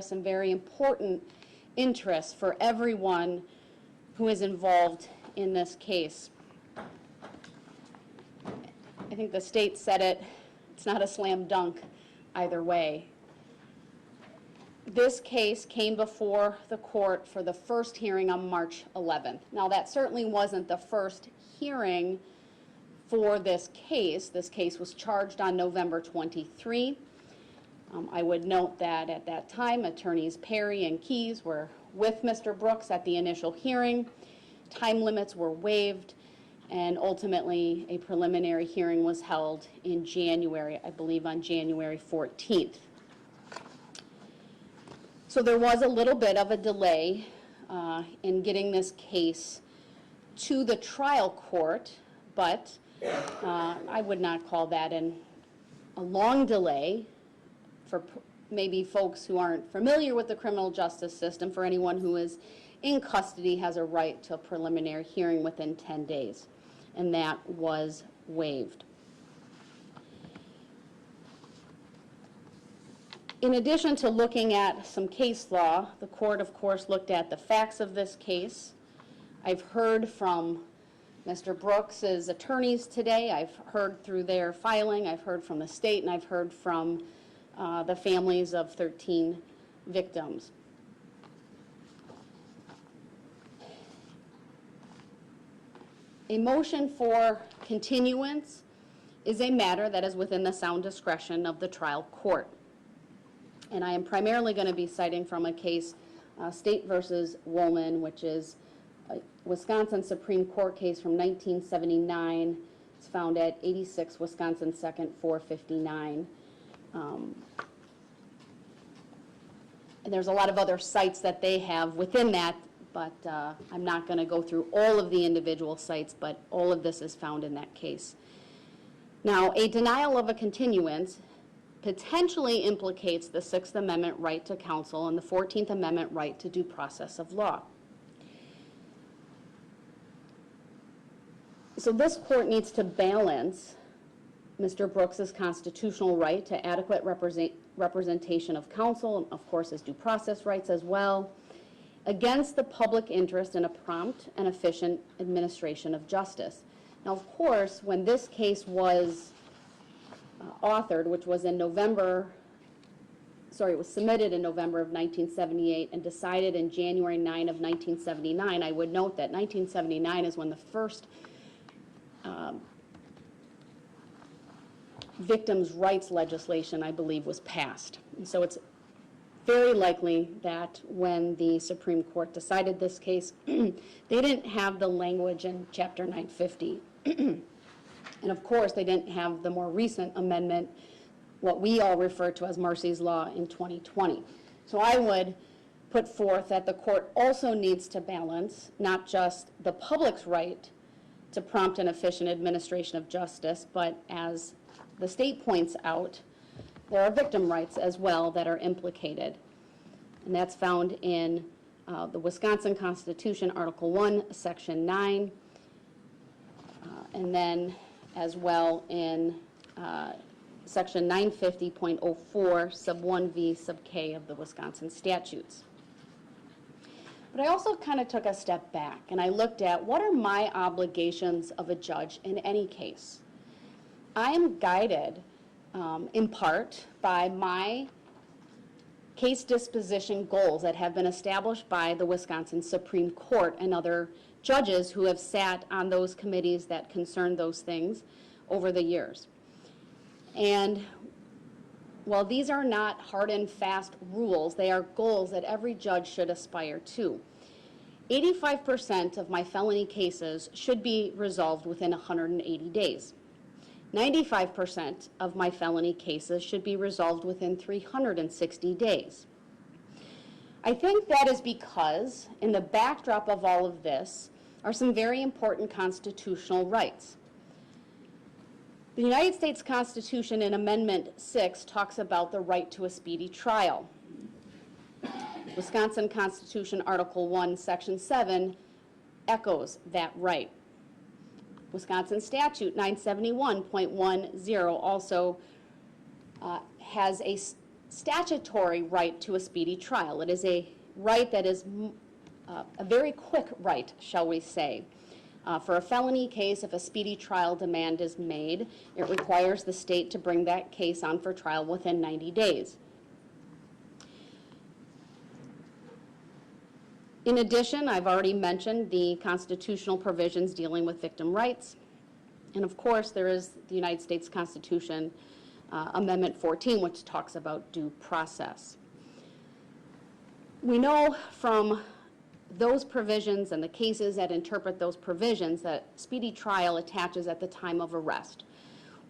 some very important interests for everyone who is involved in this case. I think the state said it, it's not a slam dunk either way. This case came before the court for the first hearing on March 11th. Now, that certainly wasn't the first hearing for this case. This case was charged on November 23. I would note that at that time, attorneys Perry and Keyes were with Mr. Brooks at the initial hearing. Time limits were waived, and ultimately a preliminary hearing was held in January, I believe on January 14th. So there was a little bit of a delay in getting this case to the trial court, but I would not call that a long delay for maybe folks who aren't familiar with the criminal justice system. For anyone who is in custody has a right to a preliminary hearing within 10 days, and that was waived. In addition to looking at some case law, the court, of course, looked at the facts of this case. I've heard from Mr. Brooks's attorneys today. I've heard through their filing. I've heard from the state, and I've heard from the families of 13 victims. A motion for continuance is a matter that is within the sound discretion of the trial court. And I am primarily going to be citing from a case, State versus Woolman, which is a Wisconsin Supreme Court case from 1979. It's found at 86 Wisconsin 2nd 459. And there's a lot of other sites that they have within that, but I'm not going to go through all of the individual sites, but all of this is found in that case. Now, a denial of a continuance potentially implicates the Sixth Amendment right to counsel and the 14th Amendment right to due process of law. So this court needs to balance Mr. Brooks's constitutional right to adequate representation of counsel, and of course his due process rights as well, against the public interest in a prompt and efficient administration of justice. Now, of course, when this case was authored, which was in November, it was submitted in November of 1978 and decided in January 9 of 1979. I would note that 1979 is when the first victims' rights legislation, I believe, was passed. And so it's very likely that when the Supreme Court decided this case, they didn't have the language in Chapter 950. And of course, they didn't have the more recent amendment, what we all refer to as Marsy's Law in 2020. So I would put forth that the court also needs to balance not just the public's right to prompt and efficient administration of justice, but as the state points out, there are victim rights as well that are implicated. And that's found in the Wisconsin Constitution, Article 1, Section 9, and then as well in Section 950.04, sub 1V, sub K of the Wisconsin statutes. But I also kind of took a step back and I looked at what are my obligations of a judge in any case. I am guided in part by my case disposition goals that have been established by the Wisconsin Supreme Court and other judges who have sat on those committees that concern those things over the years. And while these are not hard and fast rules, they are goals that every judge should aspire to. 85% of my felony cases should be resolved within 180 days. 95% of my felony cases should be resolved within 360 days. I think that is because in the backdrop of all of this are some very important constitutional rights. The United States Constitution in Amendment 6 talks about the right to a speedy trial. Wisconsin Constitution Article 1, Section 7 echoes that right. Wisconsin Statute 971.10 also has a statutory right to a speedy trial. It is a right that is a very quick right, shall we say. For a felony case, if a speedy trial demand is made, it requires the state to bring that case on for trial within 90 days. In addition, I've already mentioned the constitutional provisions dealing with victim rights. And of course, there is the United States Constitution, Amendment 14, which talks about due process. We know from those provisions and the cases that interpret those provisions that speedy trial attaches at the time of arrest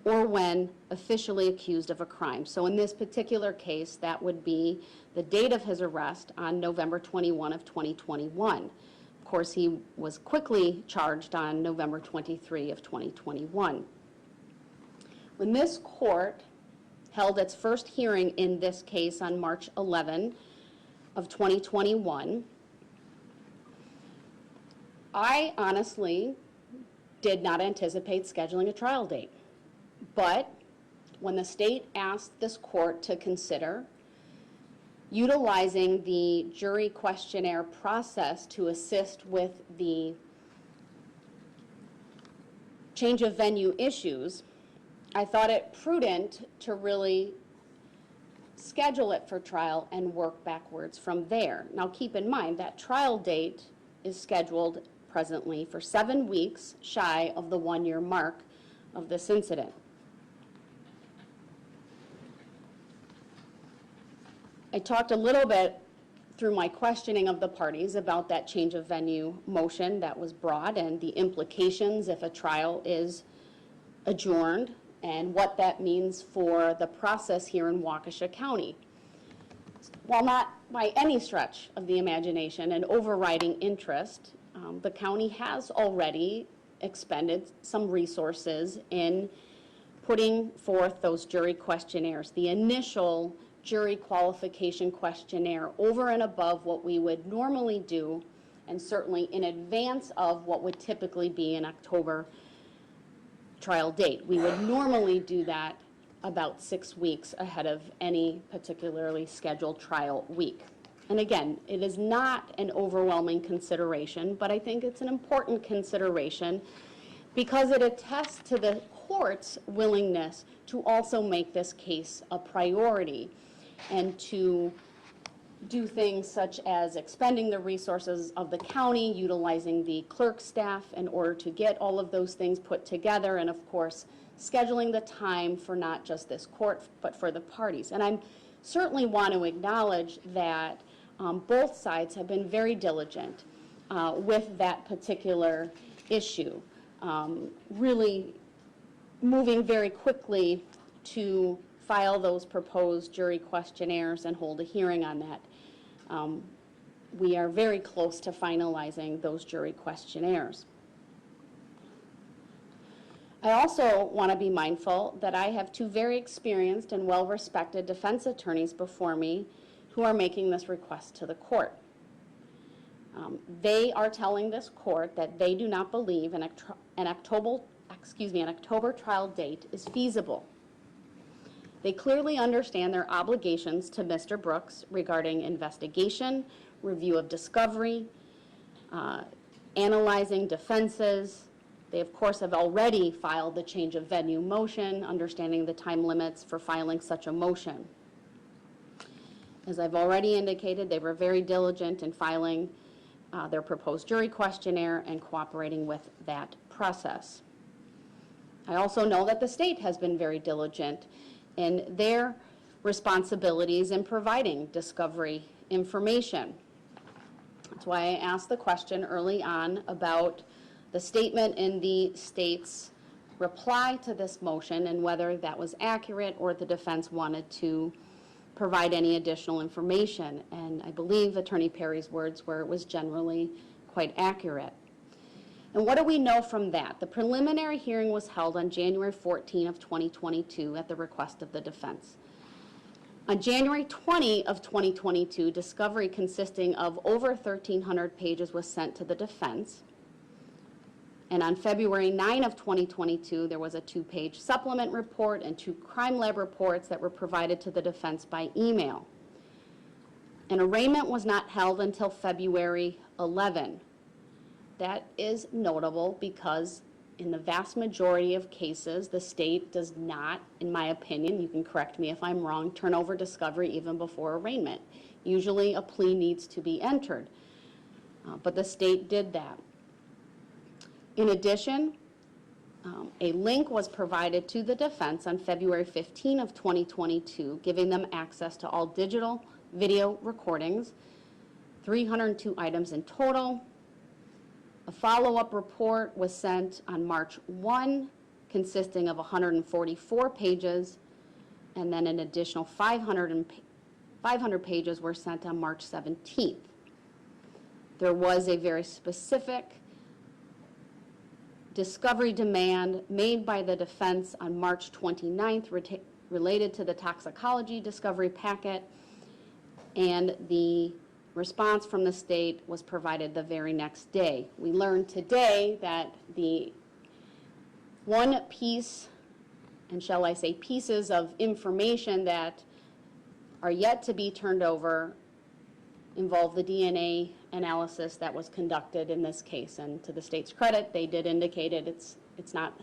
or when officially accused of a crime. So in this particular case, that would be the date of his arrest on November 21 of 2021. Of course, he was quickly charged on November 23 of 2021. When this court held its first hearing in this case on March 11 of 2021, I honestly did not anticipate scheduling a trial date. But when the state asked this court to consider utilizing the jury questionnaire process to assist with the change of venue issues, I thought it prudent to really schedule it for trial and work backwards from there. Now keep in mind that trial date is scheduled presently for 7 weeks shy of the 1-year mark of this incident. I talked a little bit through my questioning of the parties about that change of venue motion that was brought and the implications if a trial is adjourned and what that means for the process here in Waukesha County. While not by any stretch of the imagination an overriding interest, the county has already expended some resources in putting forth those jury questionnaires, the initial jury qualification questionnaire over and above what we would normally do, and certainly in advance of what would typically be an October trial date. We would normally do that about 6 weeks ahead of any particularly scheduled trial week. And again, it is not an overwhelming consideration, but I think it's an important consideration because it attests to the court's willingness to also make this case a priority and to do things such as expending the resources of the county, utilizing the clerk staff in order to get all of those things put together, and of course, scheduling the time for not just this court, but for the parties. And I certainly want to acknowledge that both sides have been very diligent with that particular issue, really moving very quickly to file those proposed jury questionnaires and hold a hearing on that. We are very close to finalizing those jury questionnaires. I also want to be mindful that I have 2 very experienced and well-respected defense attorneys before me who are making this request to the court. They are telling this court that they do not believe an October trial date is feasible. They clearly understand their obligations to Mr. Brooks regarding investigation, review of discovery, analyzing defenses. They, of course, have already filed the change of venue motion, understanding the time limits for filing such a motion. As I've already indicated, they were very diligent in filing their proposed jury questionnaire and cooperating with that process. I also know that the state has been very diligent in their responsibilities in providing discovery information. That's why I asked the question early on about the statement in the state's reply to this motion and whether that was accurate or the defense wanted to provide any additional information. And I believe Attorney Perry's words were it was generally quite accurate. And what do we know from that? The preliminary hearing was held on January 14 of 2022 at the request of the defense. On January 20 of 2022, discovery consisting of over 1,300 pages was sent to the defense. And on February 9 of 2022, there was a 2-page supplement report and 2 crime lab reports that were provided to the defense by email. An arraignment was not held until February 11. That is notable because in the vast majority of cases, the state does not, in my opinion, you can correct me if I'm wrong, turn over discovery even before arraignment. Usually a plea needs to be entered, but the state did that. In addition, a link was provided to the defense on February 15 of 2022, giving them access to all digital video recordings, 302 items in total. A follow-up report was sent on March 1, consisting of 144 pages, and then an additional 500 pages were sent on March 17th. There was a very specific discovery demand made by the defense on March 29th related to the toxicology discovery packet, and the response from the state was provided the very next day. We learned today that the one piece, and shall I say pieces of information that are yet to be turned over involve the DNA analysis that was conducted in this case. And to the state's credit, they did indicate it's not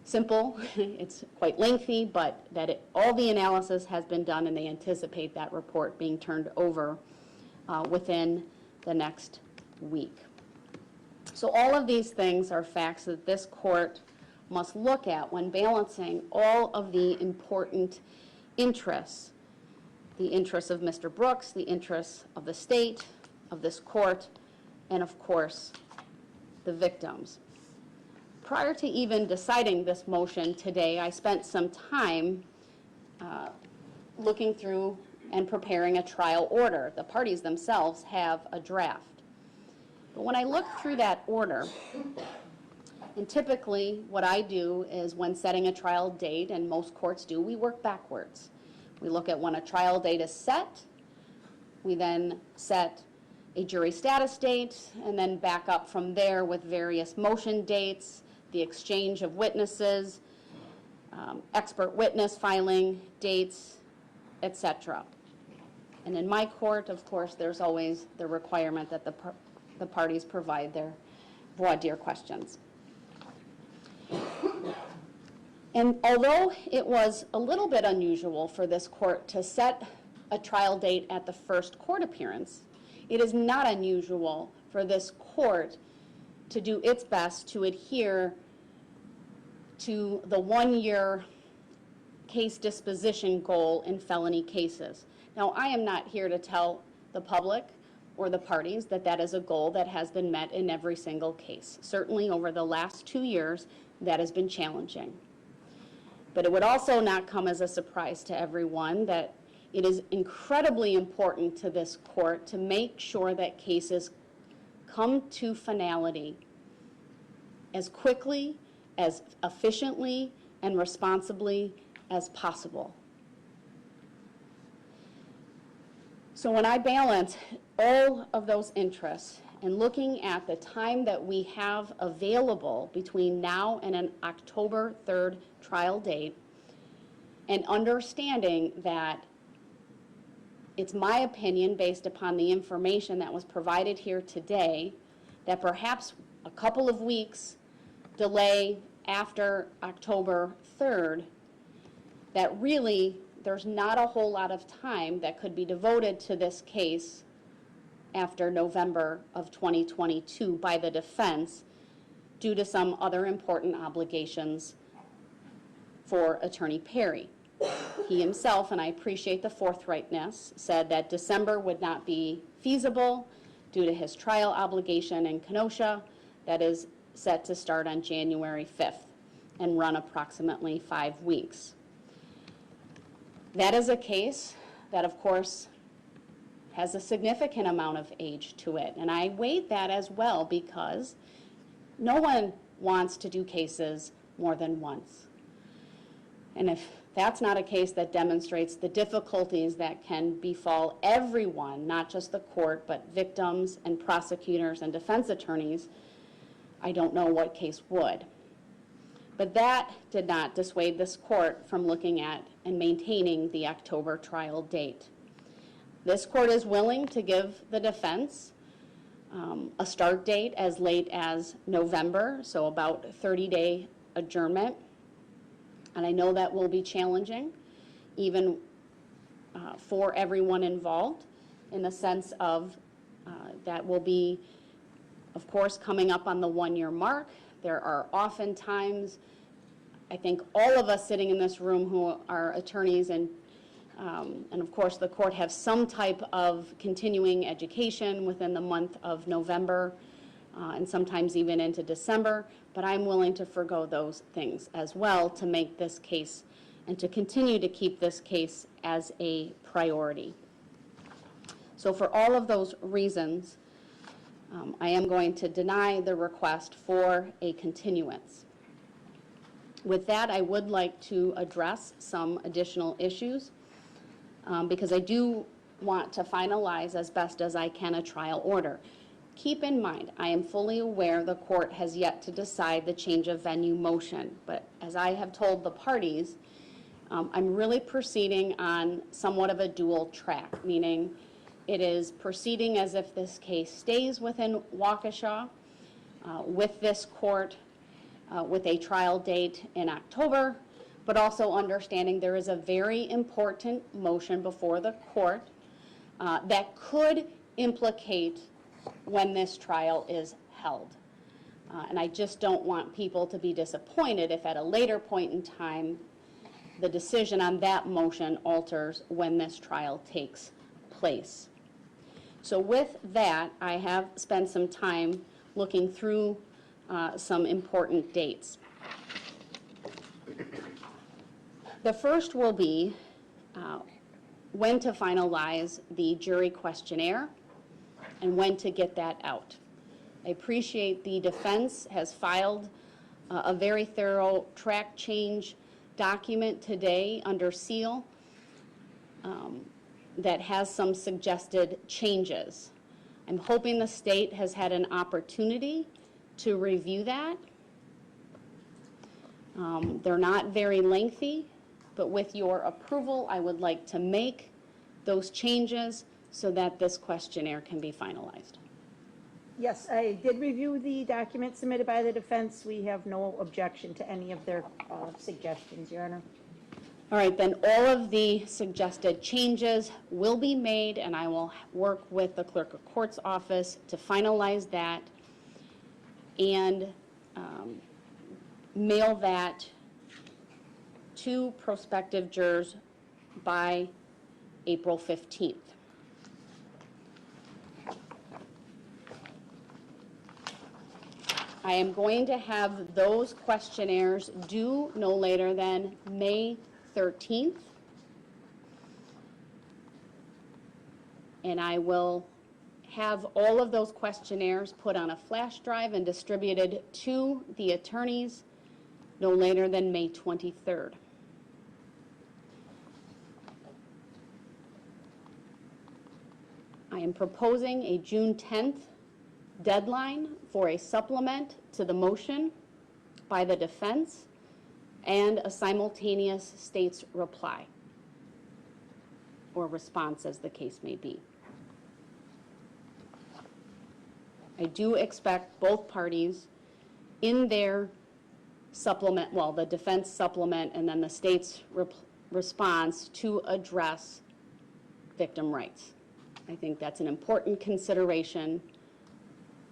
simple, it's quite lengthy, but that all the analysis has been done, and they anticipate that report being turned over within the next week. So all of these things are facts that this court must look at when balancing all of the important interests. The interests of Mr. Brooks, the interests of the state, of this court, and of course, the victims. Prior to even deciding this motion today, I spent some time looking through and preparing a trial order. The parties themselves have a draft. But when I look through that order, and typically what I do is when setting a trial date, and most courts do, we work backwards. We look at when a trial date is set, we then set a jury status date, and then back up from there with various motion dates, the exchange of witnesses, expert witness filing dates, etc. And in my court, of course, there's always the requirement that the parties provide their voir dire questions. And although it was a little bit unusual for this court to set a trial date at the first court appearance, it is not unusual for this court to do its best to adhere to the 1-year case disposition goal in felony cases. Now, I am not here to tell the public or the parties that that is a goal that has been met in every single case. Certainly over the last 2 years, that has been challenging. But it would also not come as a surprise to everyone that it is incredibly important to this court to make sure that cases come to finality as quickly, as efficiently, and responsibly as possible. So when I balance all of those interests and looking at the time that we have available between now and an October 3rd trial date, and understanding that it's my opinion, based upon the information that was provided here today, that perhaps a couple of weeks delay after October 3rd, that really there's not a whole lot of time that could be devoted to this case after November of 2022 by the defense due to some other important obligations for Attorney Perry. He himself, and I appreciate the forthrightness, said that December would not be feasible due to his trial obligation in Kenosha that is set to start on January 5th and run approximately 5 weeks. That is a case that, of course, has a significant amount of age to it, and I weighed that as well because no one wants to do cases more than once. And if that's not a case that demonstrates the difficulties that can befall everyone, not just the court, but victims and prosecutors and defense attorneys, I don't know what case would. But that did not dissuade this court from looking at and maintaining the October trial date. This court is willing to give the defense a start date as late as November, so about 30-day adjournment. And I know that will be challenging, even for everyone involved, in the sense of that will be, of course, coming up on the 1-year mark. There are oftentimes, I think all of us sitting in this room who are attorneys and of course the court have some type of continuing education within the month of November and sometimes even into December, but I'm willing to forgo those things as well to make this case and to continue to keep this case as a priority. So for all of those reasons, I am going to deny the request for a continuance. With that, I would like to address some additional issues because I do want to finalize as best as I can a trial order. Keep in mind, I am fully aware the court has yet to decide the change of venue motion, but as I have told the parties, I'm really proceeding on somewhat of a dual track, meaning it is proceeding as if this case stays within Waukesha with this court with a trial date in October, but also understanding there is a very important motion before the court that could implicate when this trial is held. And I just don't want people to be disappointed if at a later point in time the decision on that motion alters when this trial takes place. So with that, I have spent some time looking through some important dates. The first will be when to finalize the jury questionnaire and when to get that out. I appreciate the defense has filed a very thorough track change document today under seal that has some suggested changes. I'm hoping the state has had an opportunity to review that. They're not very lengthy, but with your approval, I would like to make those changes so that this questionnaire can be finalized. Yes, I did review the document submitted by the defense. We have no objection to any of their suggestions, Your Honor. All right, then all of the suggested changes will be made, and I will work with the clerk of court's office to finalize that and mail that to prospective jurors by April 15th. I am going to have those questionnaires due no later than May 13th. And I will have all of those questionnaires put on a flash drive and distributed to the attorneys no later than May 23rd. I am proposing a June 10th deadline for a supplement to the motion by the defense and a simultaneous state's reply or response, as the case may be. I do expect both parties in their supplement, well, the defense supplement and then the state's response to address victim rights. I think that's an important consideration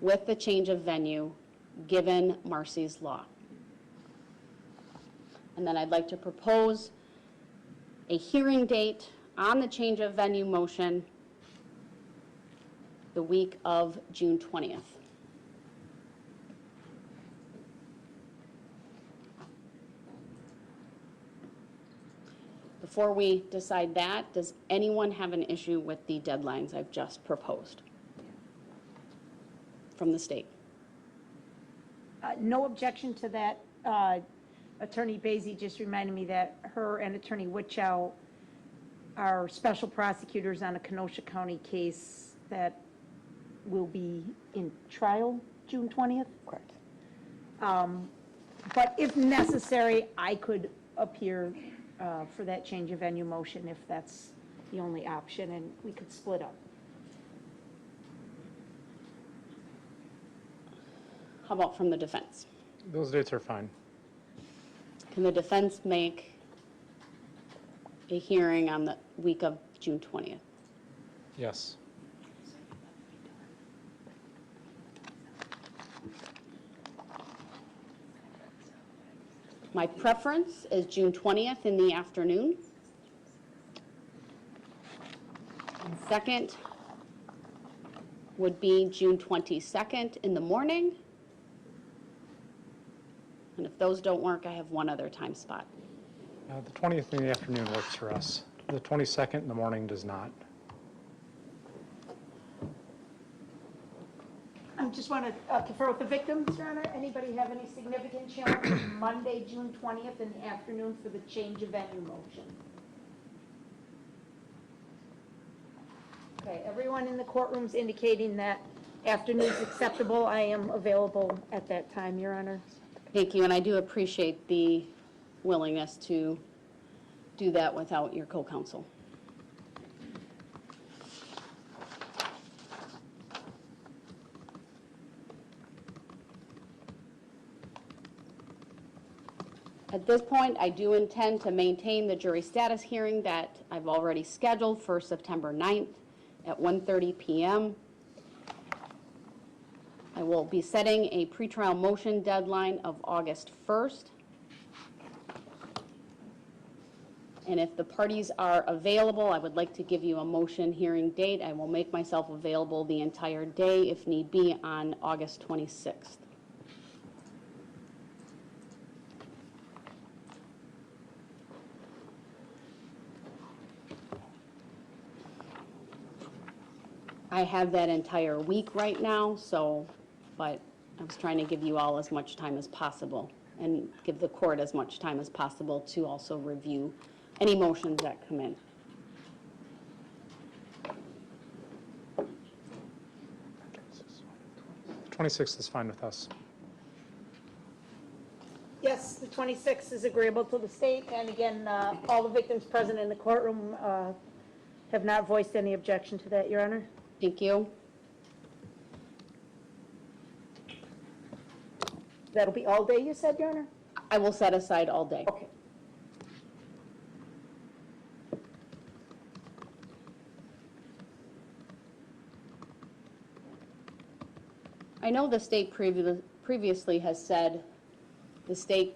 with the change of venue given Marcy's law. And then I'd like to propose a hearing date on the change of venue motion the week of June 20th. Before we decide that, does anyone have an issue with the deadlines I've just proposed from the state? No objection to that. Attorney Basie just reminded me that her and Attorney Witchow are special prosecutors on a Kenosha County case that will be in trial June 20th. Correct. But if necessary, I could appear for that change of venue motion if that's the only option, and we could split up. How about from the defense? Those dates are fine. Can the defense make a hearing on the week of June 20th? Yes. My preference is June 20th in the afternoon. And second would be June 22nd in the morning. And if those don't work, I have one other time spot. The 20th in the afternoon works for us. The 22nd in the morning does not. I just want to confer with the victims, Your Honor. Anybody have any significant challenge Monday, June 20th in the afternoon for the change of venue motion? Okay, everyone in the courtroom's indicating that afternoon's acceptable. I am available at that time, Your Honor. Thank you, and I do appreciate the willingness to do that without your co-counsel. At this point, I do intend to maintain the jury status hearing that I've already scheduled for September 9th at 1:30 p.m. I will be setting a pretrial motion deadline of August 1st. And if the parties are available, I would like to give you a motion hearing date. I will make myself available the entire day, if need be, on August 26th. I have that entire week right now, but I was trying to give you all as much time as possible and give the court as much time as possible to also review any motions that come in. The 26th is fine with us. Yes, the 26th is agreeable to the state, and again, all the victims present in the courtroom have not voiced any objection to that, Your Honor. Thank you. That'll be all day, you said, Your Honor? I will set aside all day. Okay. I know the state previously has said the state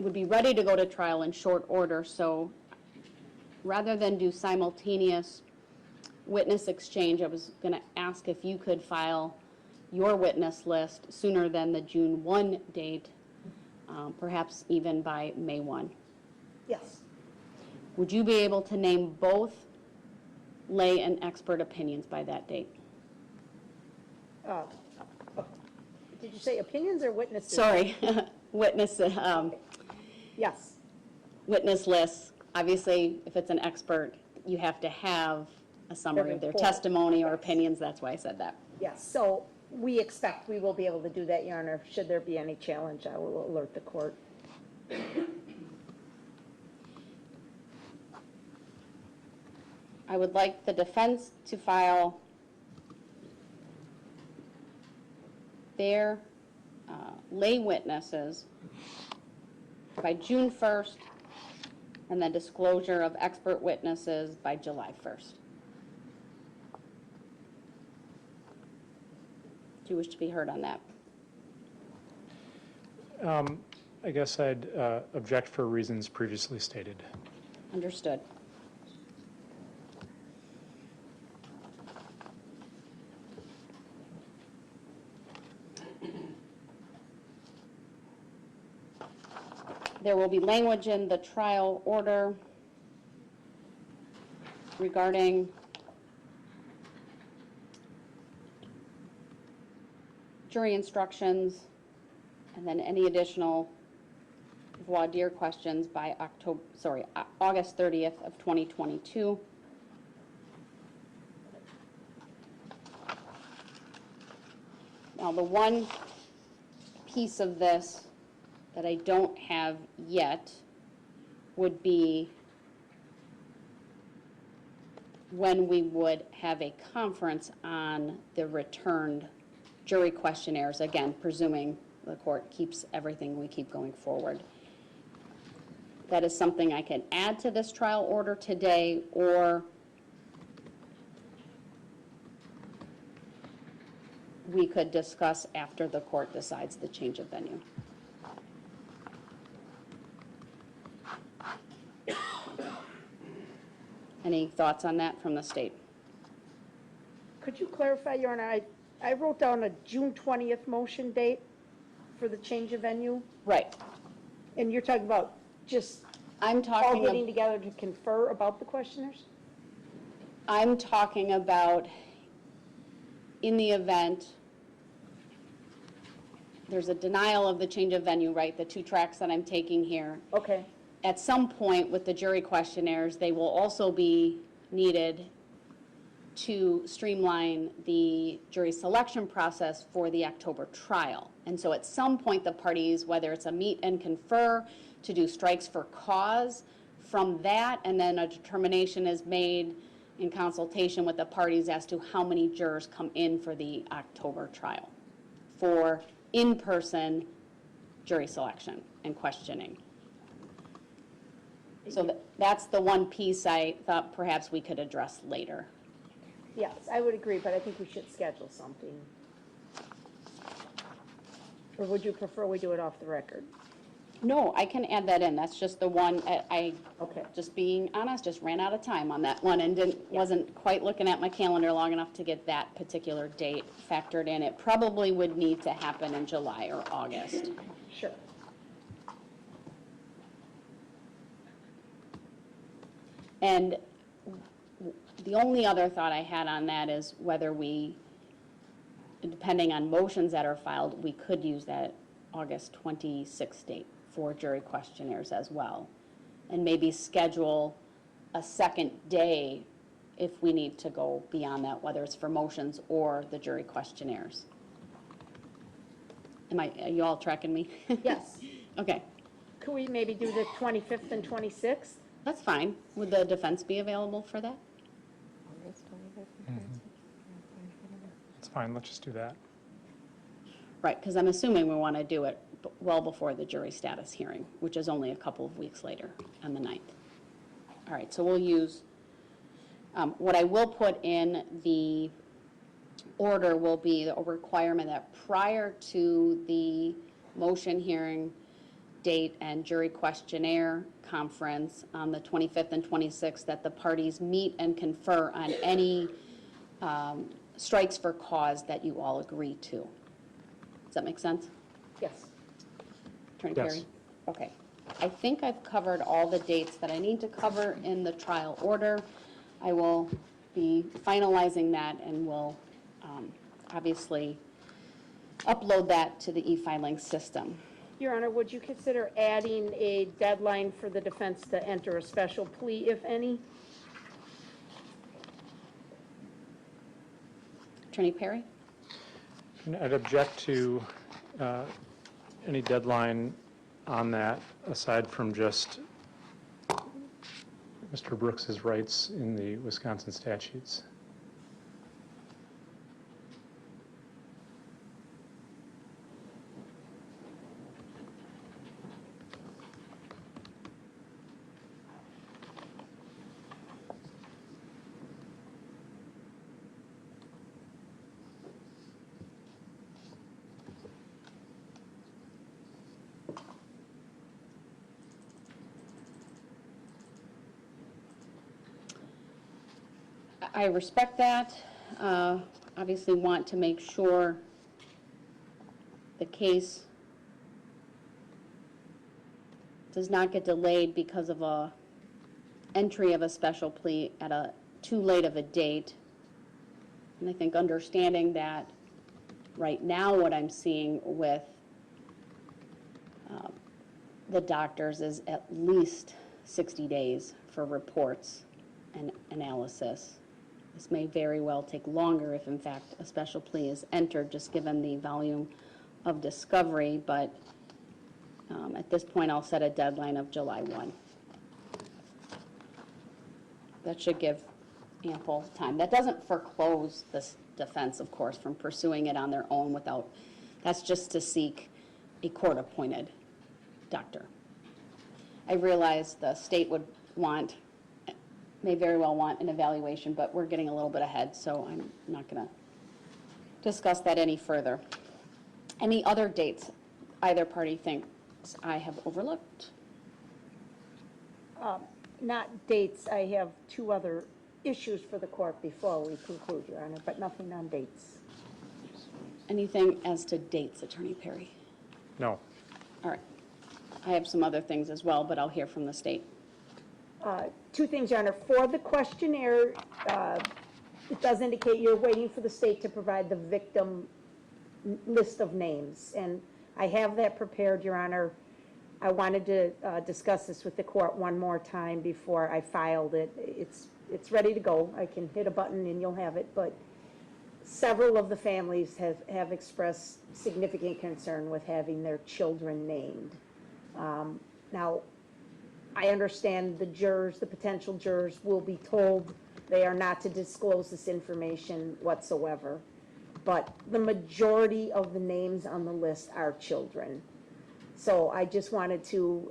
would be ready to go to trial in short order, so rather than do simultaneous witness exchange, I was going to ask if you could file your witness list sooner than the June 1 date, perhaps even by May 1. Yes. Would you be able to name both lay and expert opinions by that date? Did you say opinions or witnesses? Sorry, witness, Yes. witness lists. Obviously, if it's an expert, you have to have a summary of their report. testimony or Yes. opinions. That's why I said that. Yes, so we expect we will be able to do that, Your Honor. Should there be any challenge, I will alert the court. I would like the defense to file their lay witnesses by June 1st, and then disclosure of expert witnesses by July 1st. Do you wish to be heard on that? I guess I'd object for reasons previously stated. Understood. There will be language in the trial order regarding jury instructions, and then any additional voir dire questions by August 30th of 2022. Now, the one piece of this that I don't have yet would be when we would have a conference on the returned jury questionnaires, again, presuming the court keeps everything, we keep going forward. That is something I can add to this trial order today, or we could discuss after the court decides the change of venue. Any thoughts on that from the state? Could you clarify, Your Honor, I wrote down a June 20th motion date for the change of venue, Right. and you're talking about just I'm all talking, getting together to confer about the questionnaires? I'm talking about in the event there's a denial of the change of venue, right, the two tracks that I'm taking here. Okay, At some point with the jury questionnaires, they will also be needed to streamline the jury selection process for the October trial. And so at some point, the parties, whether it's a meet and confer to do strikes for cause, from that, and then a determination is made in consultation with the parties as to how many jurors come in for the October trial for in-person jury selection and questioning. So that's the one piece I thought perhaps we could address later. yes, I would agree, but I think we should schedule something. Or would you prefer we do it off the record? No, I can add that in. That's just the one, I, Okay. just being honest, just ran out of time on that one and wasn't quite looking at my calendar long enough to get that particular date factored in. It probably would need to happen in July or August. Sure. And the only other thought I had on that is whether we, depending on motions that are filed, we could use that August 26th date for jury questionnaires as well. And maybe schedule a second day if we need to go beyond that, whether it's for motions or the jury questionnaires. Are you all tracking me? Yes. Okay, Could we maybe do the 25th and 26th? that's fine. Would the defense be available for that? It's fine, let's just do that. Right, because I'm assuming we want to do it well before the jury status hearing, which is only a couple of weeks later on the 9th. All right, so we'll use, what I will put in the order will be a requirement that prior to the motion hearing date and jury questionnaire conference on the 25th and 26th, that the parties meet and confer on any strikes for cause that you all agree to. Does that make sense? Yes. Attorney Yes. Perry? Okay. I think I've covered all the dates that I need to cover in the trial order. I will be finalizing that and will obviously upload that to the e-filing system. Your Honor, would you consider adding a deadline for the defense to enter a special plea, if any? Attorney Perry? I'd object to any deadline on that, aside from just Mr. Brooks's rights in the Wisconsin statutes. I respect that. Obviously want to make sure the case does not get delayed because of a entry of a special plea at a too late of a date. And I think understanding that right now what I'm seeing with the doctors is at least 60 days for reports and analysis. This may very well take longer if, in fact, a special plea is entered, just given the volume of discovery, but at this point, I'll set a deadline of July 1. That should give ample time. That doesn't foreclose this defense, of course, from pursuing it on their own without, that's just to seek a court-appointed doctor. I realize the state would want, may very well want an evaluation, but we're getting a little bit ahead, so I'm not going to discuss that any further. Any other dates either party thinks I have overlooked? Not dates, I have two other issues for the court before we conclude, Your Honor, but nothing on dates. Anything as to dates, Attorney Perry? No. All right. I have some other things as well, but I'll hear from the state. Two things, Your Honor. For the questionnaire, it does indicate you're waiting for the state to provide the victim list of names, and I have that prepared, Your Honor. I wanted to discuss this with the court one more time before I filed it. It's ready to go. I can hit a button and you'll have it, but several of the families have expressed significant concern with having their children named. Now, I understand the jurors, the potential jurors, will be told they are not to disclose this information whatsoever, but the majority of the names on the list are children. So I just wanted to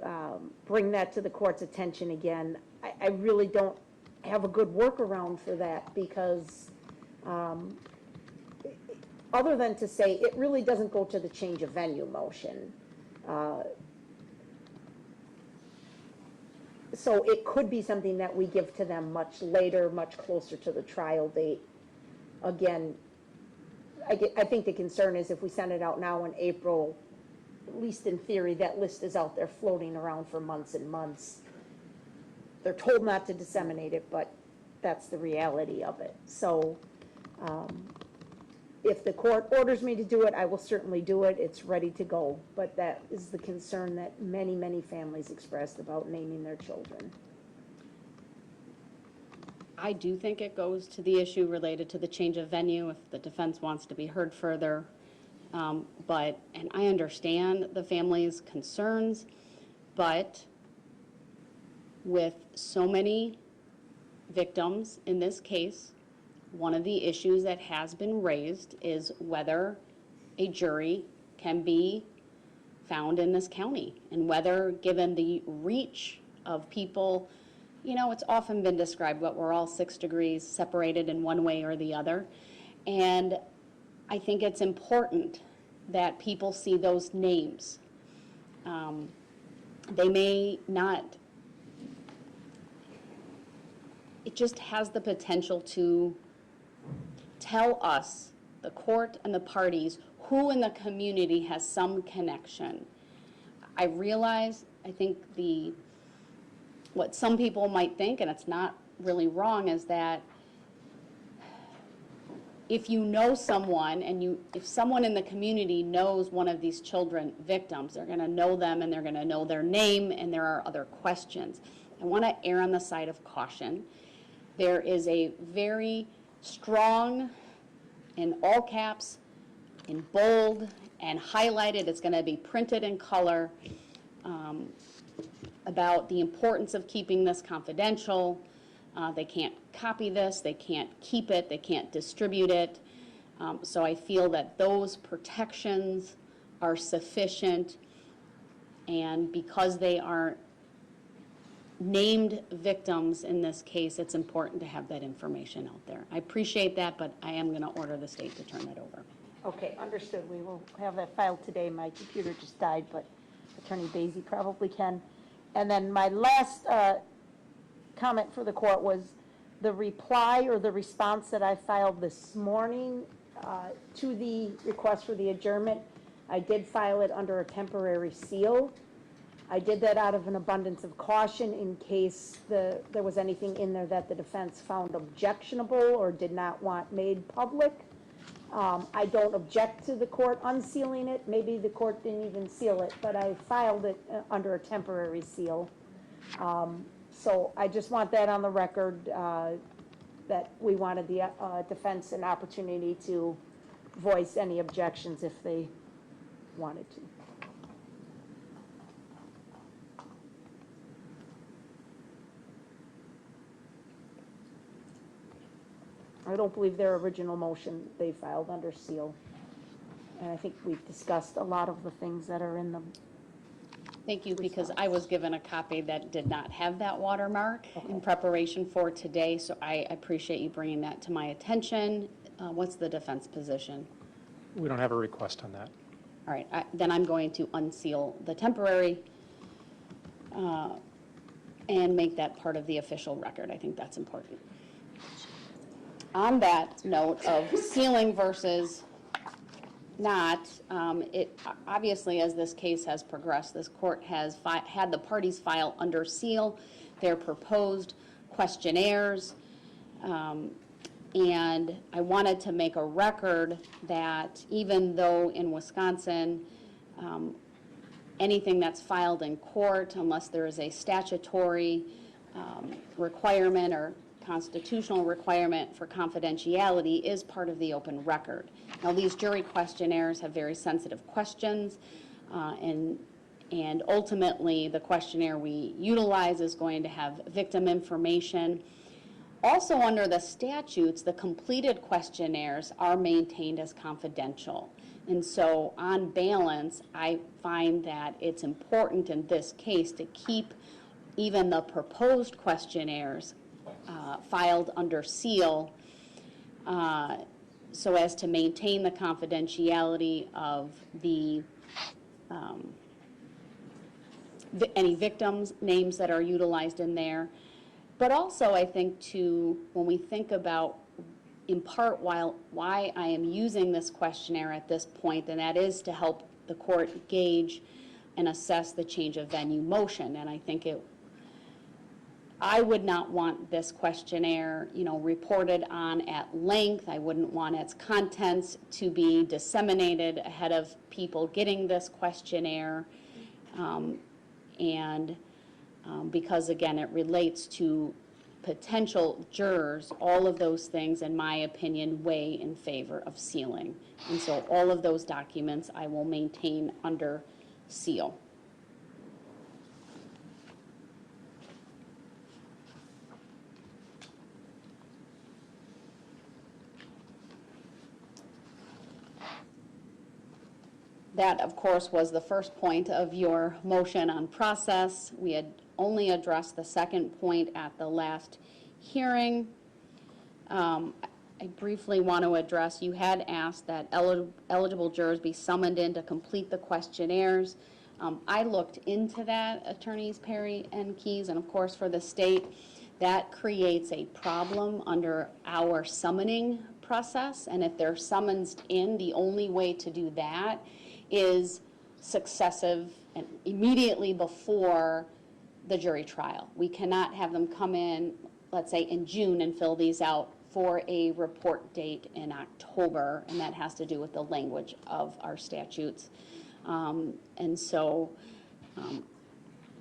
bring that to the court's attention again. I really don't have a good workaround for that because other than to say it really doesn't go to the change of venue motion. So it could be something that we give to them much later, much closer to the trial date. Again, I think the concern is if we send it out now in April, at least in theory, that list is out there floating around for months and months. They're told not to disseminate it, but that's the reality of it. So if the court orders me to do it, I will certainly do it. It's ready to go. But that is the concern that many, many families expressed about naming their children. I do think it goes to the issue related to the change of venue if the defense wants to be heard further. And I understand the family's concerns, but with so many victims in this case, one of the issues that has been raised is whether a jury can be found in this county and whether, given the reach of people, you know, it's often been described that we're all 6 degrees separated in one way or the other. And I think it's important that people see those names. They may not, it just has the potential to tell us, the court and the parties, who in the community has some connection. I realize, I think what some people might think, and it's not really wrong, is that if you know someone and if someone in the community knows one of these children victims, they're going to know them and they're going to know their name and there are other questions. I want to err on the side of caution. There is a very strong, in all caps, in bold and highlighted, it's going to be printed in color, about the importance of keeping this confidential. They can't copy this, they can't keep it, they can't distribute it. So I feel that those protections are sufficient, and because they are named victims in this case, it's important to have that information out there. I appreciate that, but I am going to order the state to turn that over. Okay, understood. We will have that filed today. My computer just died, but Attorney Basie probably can. And then my last comment for the court was the reply or the response that I filed this morning to the request for the adjournment. I did file it under a temporary seal. I did that out of an abundance of caution in case there was anything in there that the defense found objectionable or did not want made public. I don't object to the court unsealing it. Maybe the court didn't even seal it, but I filed it under a temporary seal. So I just want that on the record. that we wanted the defense an opportunity to voice any objections if they wanted to. I don't believe their original motion they filed under seal. And I think we've discussed a lot of the things that are in them. Thank you, because I was given a copy that did not have that watermark in preparation for today, so I appreciate you bringing that to my attention. What's the defense position? We don't have a request on that. All right, then I'm going to unseal the temporary and make that part of the official record. I think that's important. On that note of sealing versus not, it obviously, as this case has progressed, this court has had the parties file under seal their proposed questionnaires, and I wanted to make a record that even though in Wisconsin, anything that's filed in court, unless there is a statutory requirement or constitutional requirement for confidentiality, is part of the open record. Now, these jury questionnaires have very sensitive questions, and ultimately the questionnaire we utilize is going to have victim information. Also, under the statutes, the completed questionnaires are maintained as confidential. And so, on balance, I find that it's important in this case to keep even the proposed questionnaires filed under seal so as to maintain the confidentiality of the any victims' names that are utilized in there. But also, I think, too, when we think about, in part, why I am using this questionnaire at this point, and that is to help the court gauge and assess the change of venue motion. And I think I would not want this questionnaire, reported on at length. I wouldn't want its contents to be disseminated ahead of people getting this questionnaire. Because, again, it relates to potential jurors, all of those things, in my opinion, weigh in favor of sealing. And so all of those documents I will maintain under seal. That, of course, was the first point of your motion on process. We had only addressed the second point at the last hearing. I briefly want to address, you had asked that eligible jurors be summoned in to complete the questionnaires. I looked into that, Attorneys Perry and Keyes, and of course for the state, that creates a problem under our summoning process. And if they're summoned in, the only way to do that is successive and immediately before the jury trial. We cannot have them come in, let's say in June, and fill these out for a report date in October, and that has to do with the language of our statutes. And so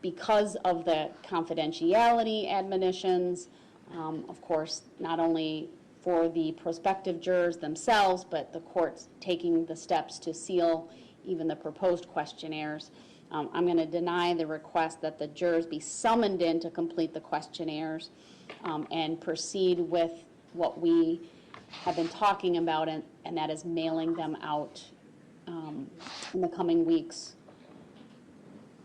because of the confidentiality admonitions, of course, not only for the prospective jurors themselves, but the court's taking the steps to seal even the proposed questionnaires, I'm going to deny the request that the jurors be summoned in to complete the questionnaires and proceed with what we have been talking about, and that is mailing them out in the coming weeks.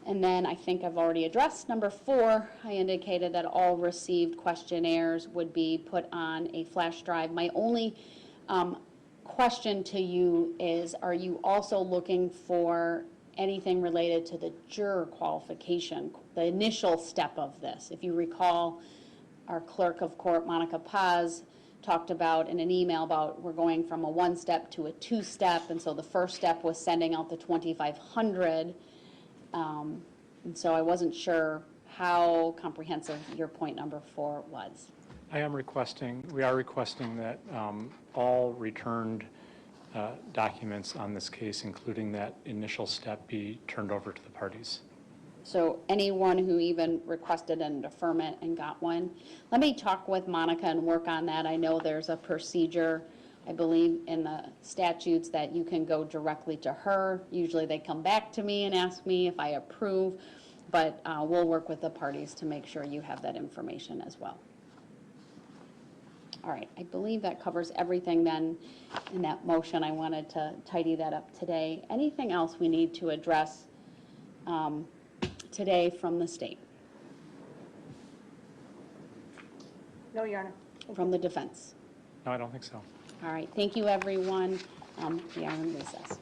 And then I think I've already addressed number 4. I indicated that all received questionnaires would be put on a flash drive. My only question to you is, are you also looking for anything related to the juror qualification, the initial step of this? If you recall, our clerk of court, Monica Paz, talked about in an email about we're going from a 1-step to a 2-step, and so the first step was sending out the 2,500. And so I wasn't sure how comprehensive your point number 4 was. We are requesting that all returned documents on this case, including that initial step, be turned over to the parties. So anyone who even requested an deferment and got one, let me talk with Monica and work on that. I know there's a procedure, I believe, in the statutes that you can go directly to her. Usually they come back to me and ask me if I approve, but we'll work with the parties to make sure you have that information as well. All right, I believe that covers everything then in that motion. I wanted to tidy that up today. Anything else we need to address today from the state, No, Your Honor. from the defense? No, I don't think so. All right, thank you, everyone. We are in recess.